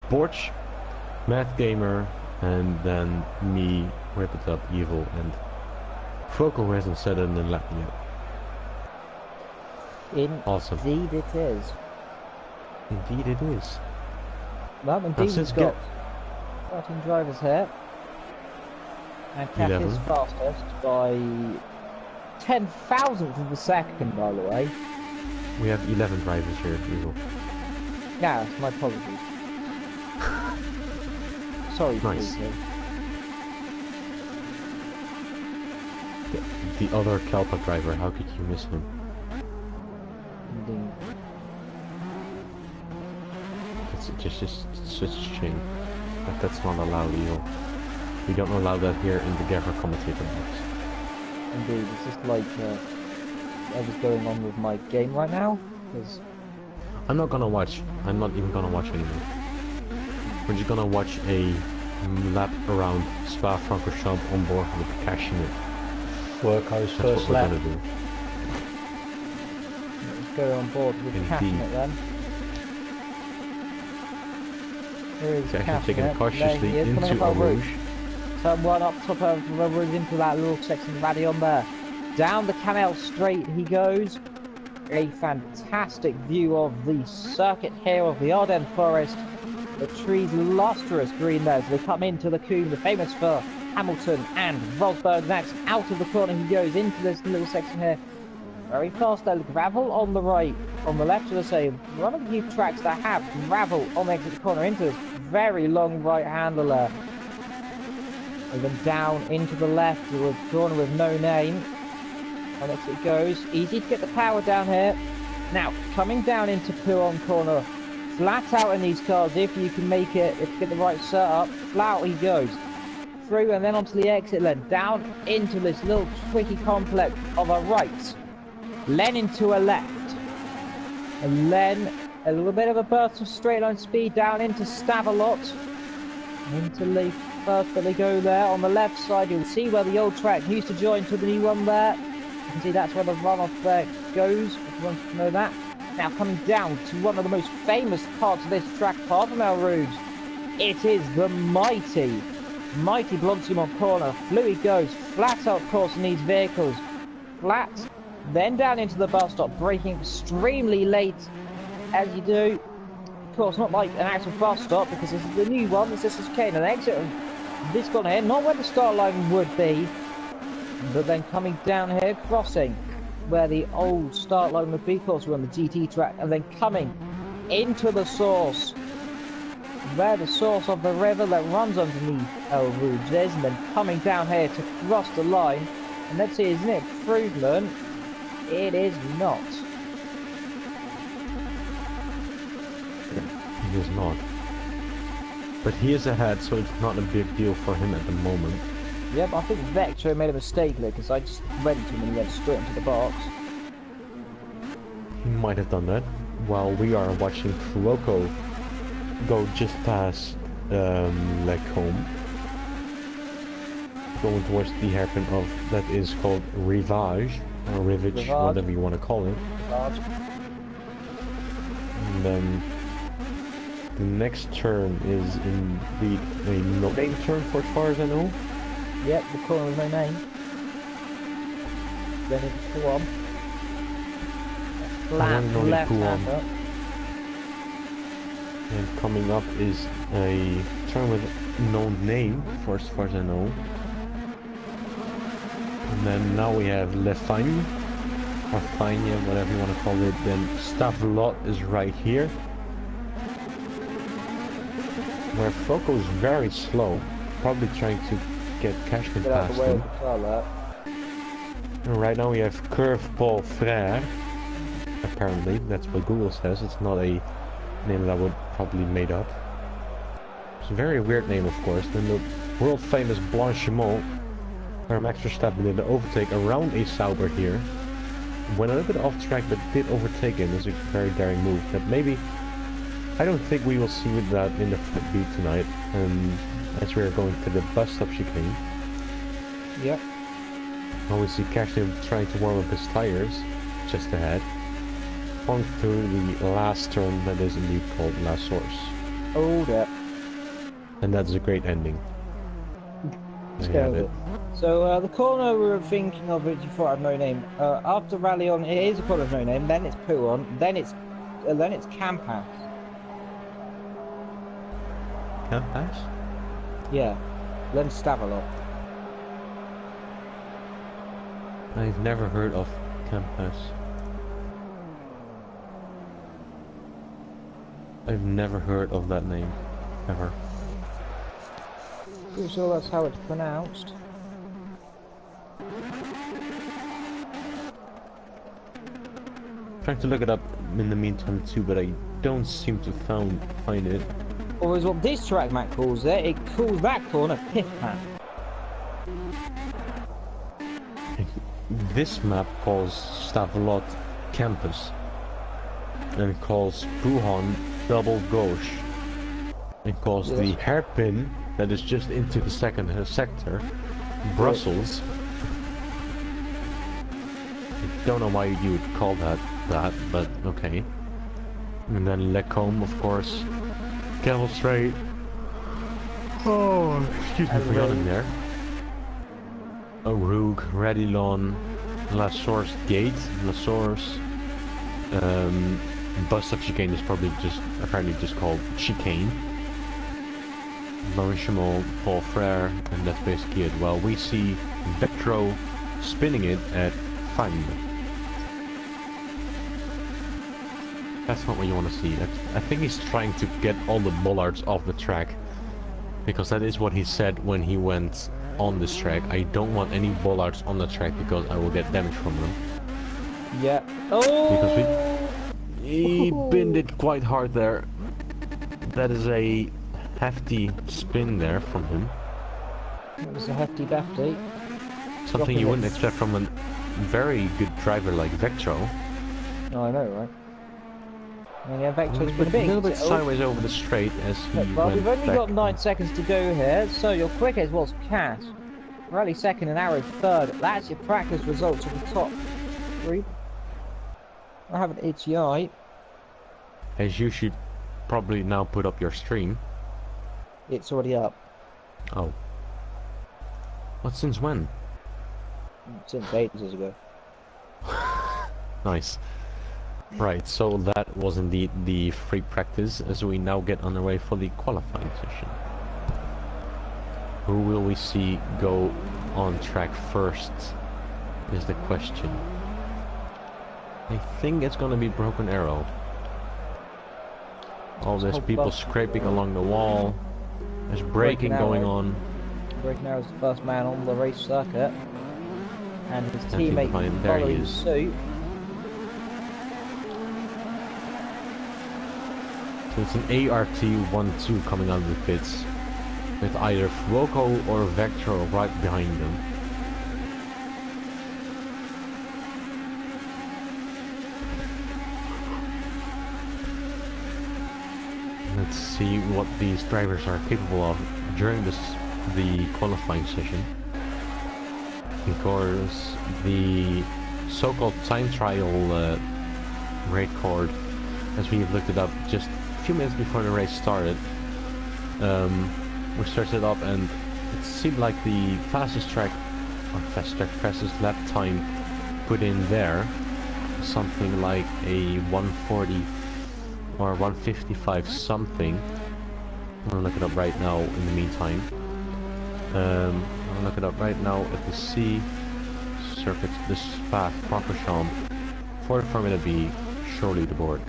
Borch, Mad Gamer, and then me, Ripitup, Evil, and Foco, who hasn't said it in the lab yet. Awesome. Indeed it is. Indeed it is. Well, indeed we've got 13 drivers here. And Cash is fastest by 10,000th of a second, by the way. We have 11 drivers here, Evil. Yeah, it's my apologies. Sorry, nice. Peter. The other Kelpa driver, how could you miss him? Indeed. It's just such a shame that that's not allowed, Evil. We don't allow that here in the Gaffer commentator box. Indeed, it's just like whatever's going on with my game right now. Cause I'm not gonna watch. I'm not even gonna watch anymore. We're just gonna watch a lap around Spa-Francorchamps on board with Cash in it. Workhouse first lap. That's what we're gonna do. Let's go on board with Cash in it then. Here is Cash taking it cautiously into a rouge. Turn one up top of the rouge into that little section rally on there. Down the canal straight he goes. A fantastic view of the circuit here of the Ardennes Forest. The trees lustrous green there as they come into the Coombe, the famous for Hamilton and Rosberg. Next, out of the corner he goes into this little section here. Very fast there, gravel on the right, on the left, should I say. One of the few tracks that have gravel on the exit corner into this very long right handle there. And then down into the left, to a corner with no name. And next it goes. Easy to get the power down here. Now, coming down into Pouhon corner. Flat out in these cars, if you can make it, if you get the right setup. Flat out he goes. Through and then onto the exit lane. Down into this little tricky complex of a right. Then into a left. And then a little bit of a burst of straight line speed down into Stavelot. Into Leaf first, but they go there. On the left side, you'll see where the old track used to join to the new one there. You can see that's where the runoff there goes, if you want to know that. Now coming down to one of the most famous parts of this track, apart from El Rouge, it is the mighty Blanchimont corner. Fluid goes flat out course in these vehicles. Flat, then down into the bus stop, braking extremely late as you do. Of course, not like an actual bus stop, because this is the new one. This is chicane, an exit of this corner here, not where the start line would be, but then coming down here, crossing where the old start line would be. Of course, we're on the GT track, and then coming into the source, where the source of the river that runs underneath El Rouge is, and then coming down here to cross the line. And let's see, isn't it Frugland? It is not. He is not. But he is ahead, so it's not a big deal for him at the moment. Yep, I think Vector made a mistake there, because I just went to him and he went straight into the box. He might have done that while we are watching Fuoco go just past Lecombe, going towards the hairpin of that is called Rivage, or Rivage, whatever you want to call it. Rivage. And then the next turn is indeed a no-name turn, for as far as I know. Yep, the corner with no name. Then it's Pouhon. Flat left hand up. And coming up is a turn with no name, for as far as I know. And then now we have Le Fagne, or Fagne, whatever you want to call it. Then Stavelot is right here, where Foco is very slow, probably trying to get Cashman past him. And right now we have Curve Paul Frère. Apparently, that's what Google says. It's not a name that I would probably made up. It's a very weird name, of course. Then the world famous Blanchimont, where Max Verstappen did the overtake around a Sauber here. Went a little bit off track, but did overtake him. It's a very daring move. That maybe, I don't think we will see that in the beat tonight. As we are going to the bus stop chicane. Yep. Now we see Cashman trying to warm up his tires just ahead. On to the last turn that is indeed called La Source. Hold up. And that's a great ending. Let's There you go have with it. So the corner we were thinking of, which you thought had no name. After Rallion, it is a corner with no name. Then it's Puon. Then it's Campas. Campas? Yeah. Then Stavelot. I've never heard of Campas. I've never heard of that name, ever. Pretty sure that's how it's pronounced. Trying to look it up in the meantime too, but I don't seem to find it. Or is what this track map calls it. It calls that corner Pith Map. This map calls Stavelot Campus and calls Puhan Double Gauche and calls the hairpin that is just into the second sector Brussels. I don't know why you would call that, but okay. And then Lecombe, of course. Camel Strait. Oh, excuse me for yawning there. O'Rourke, Radilon, La Source Gate, La Source. Bus stop chicane is probably apparently just called chicane. Maurichemont, Paul Frere, and that's basically it. Well, we see Vectro spinning it at Fang. That's not what you want to see. I think he's trying to get all the bollards off the track, because that is what he said when he went on this track. I don't want any bollards on the track because I will get damage from them. Yeah. Oh! Because he binned it quite hard there. That is a hefty spin there from him. It was a hefty dafty. Something you wouldn't expect from a very good driver like Vectro. Oh, I know, right? And yeah, Vectro's A little bit sideways over the straight as he well, went we've only back. got 9 seconds to go here, so your quickest was Cass. Rally second and Arrow third. That's your practice results of the top 3. I have an itchy eye. As you should probably now put up your stream. It's already up. Oh. What, since when? Since ages ago. Nice. Right, so that was indeed the free practice as we now get underway for the qualifying session. Who will we see go on track first is the question. I think it's gonna be Broken Arrow. All these people scraping along the wall. There's braking going on. Broken Arrow's the first man on the race circuit. And his And teammate behind there he following is. suit. So it's an ART-12 coming out of the pits, with either Fuoco or Vectro right behind them. Let's see what these drivers are capable of during the qualifying session. Because the so-called time trial record, as we looked it up just a few minutes before the race started, we searched it up and it seemed like the fastest lap time put in there, something like a 140 or 155 something. I'm gonna look it up right now in the meantime. I'm gonna look it up right now at the C circuit, the Spa-Francorchamps for the Formula B, surely the board.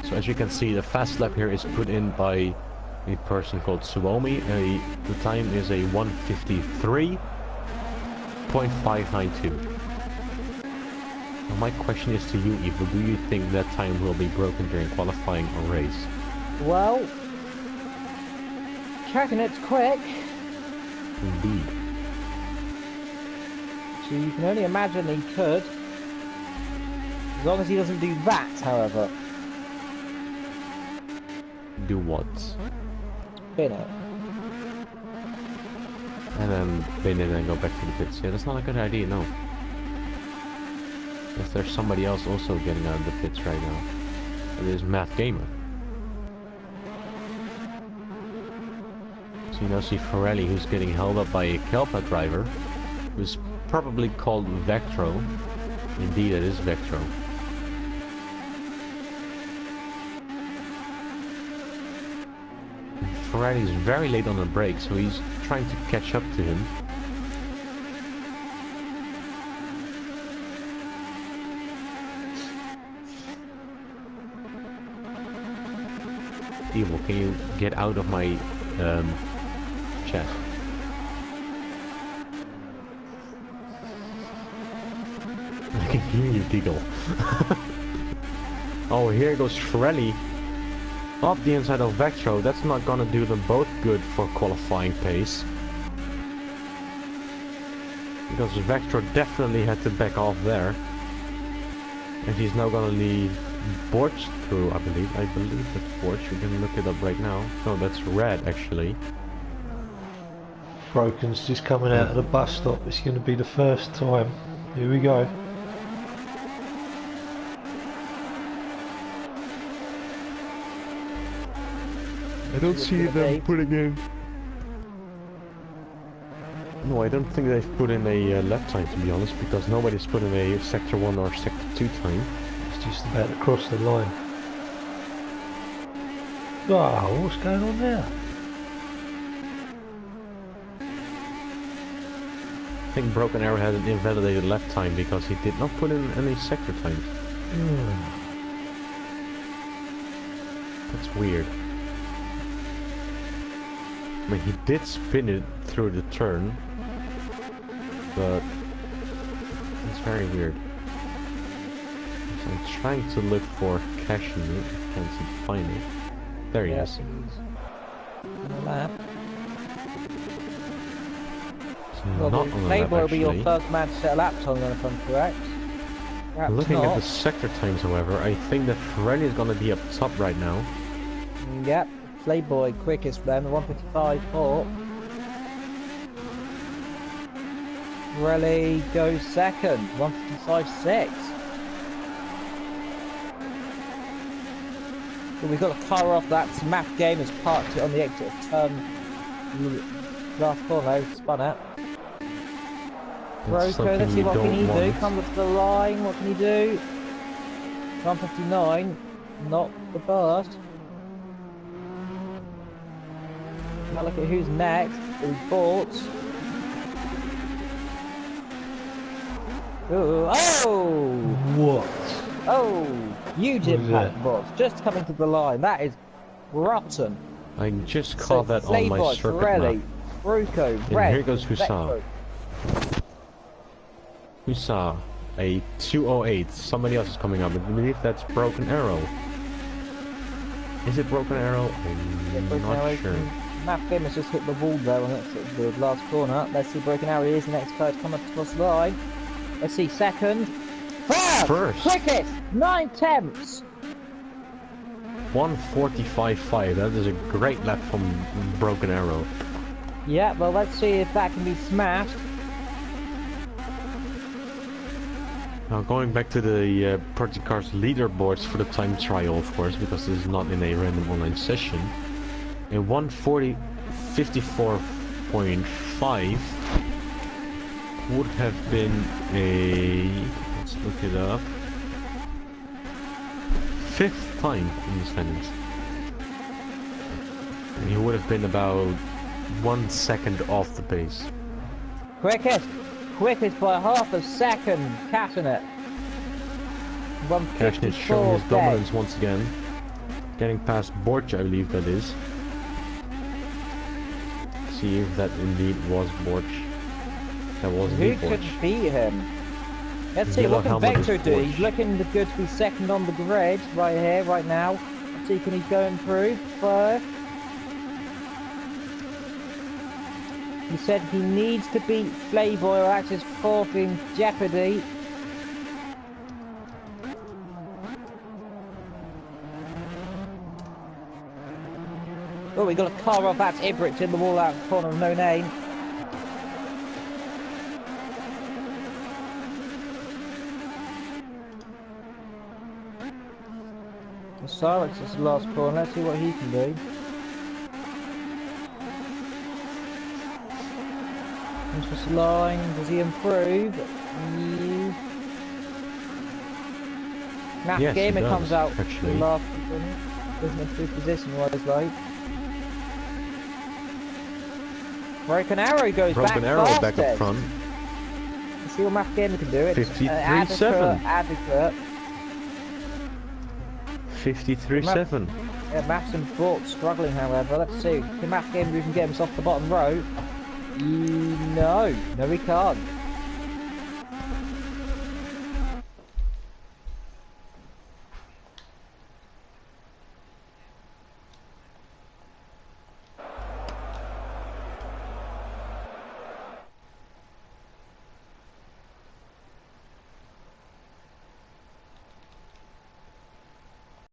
So as you can see, the fast lap here is put in by a person called Suomi. The time is a 153.592. Now my question is to you, Ivo, do you think that time will be broken during qualifying or race? Well, checking it's quick. Indeed. So you can only imagine he could. As long as he doesn't do that, however. Do what? Bin it. And then bin it and go back to the pits. Yeah, that's not a good idea, no. If there's somebody else also getting out of the pits right now. It is Matt Gamer. So you now see Ferrari, who's getting held up by a Kelpa driver, who's probably called Vectro. Indeed, it is Vectro. Ferrari is very late on the brake, so he's trying to catch up to him. Evil, can you get out of my chest? I can hear you giggle. Oh, here goes Ferrari off the inside of Vectro. That's not gonna do them both good for qualifying pace, because Vectro definitely had to back off there, and he's now gonna leave Borch through, I believe that's Borch. We can look it up right now. No, that's Red actually. Broken's just coming out of the bus stop. It's going to be the first time. Here we go. I don't see them putting in... No, I don't think they've put in a lap time, to be honest, because nobody's put in a Sector 1 or Sector 2 time. It's just about to cross the line. Oh, what's going on there? I think Broken Arrow had an invalidated lap time because he did not put in any sector times. That's weird. I mean, he did spin it through the turn, but it's very weird. So I'm trying to look for cash in it. I can't seem to find it. There he is. On the lap. Well, not on the lap, Playboy will be your actually. first man to set a lap time, if I'm correct. Perhaps Looking not. at the sector times, however, I think that Ferrari is going to be up top right now. Yep, Playboy quickest then, 155.4. Pirelli goes second, 155.6. But we've got a car off that map game has parked it on the exit of turn last corner, spun it. That's Rocco, let's see something what you can he don't do. want. Comes up to the line, what can he do? 159, not the burst. Now look at who's next. Who's bought. Ooh, oh! What? Oh! Huge What is impact that? box. Just coming to the line. That is rotten. I just caught that on my Playboy, circuit Pirelli, map. Bruco, And Red, here goes Hussar. Vectro. Hussar, a 208. Somebody else is coming up. I believe that's Broken Arrow. Is it Broken Arrow? I'm Broken not Arrow. sure. Map game has just hit the wall there on the last corner. Let's see, Broken Arrow is the next car to come across the line. Let's see, second. First. Quickest! 9/10. 145.5. That is a great lap from Broken Arrow. Yeah, well, let's see if that can be smashed. Now going back to the Project Cars leaderboards for the time trial, of course, because this is not in a random online session. A 140.54.5 would have been a, let's look it up, 5th time in the standings. And he would have been about 1 second off the pace. Quickest by half a second, catching it. Kashnitz showing his 154 dominance once again. Getting past Borch, I believe that is. See if that indeed was Borch. That was Who indeed could Borch. beat him? Let's see, Yellow what can helmet is Vector do? Borch. He's looking good to be second on the grid, right here, right now. Let's see, can he go and improve? Third. He said he needs to beat Playboy or that's his fourth in jeopardy. Oh, we got a car off, that's Ibrich in the wall out corner of no name. Cyrix is the last corner, let's see what he can do. Mr. Slime, does he improve? Math Yes, he Gamer does, comes out actually. last, doesn't improve position wise, like. Broken Arrow goes Broken back Arrow fast back then. up front. Let's see what Math Gamer can do. It's 53-7. Advocate. 53-7. Yeah, Maths and Brock struggling, however. Let's see. Can Math Gamer even get himself the bottom row? No, he can't.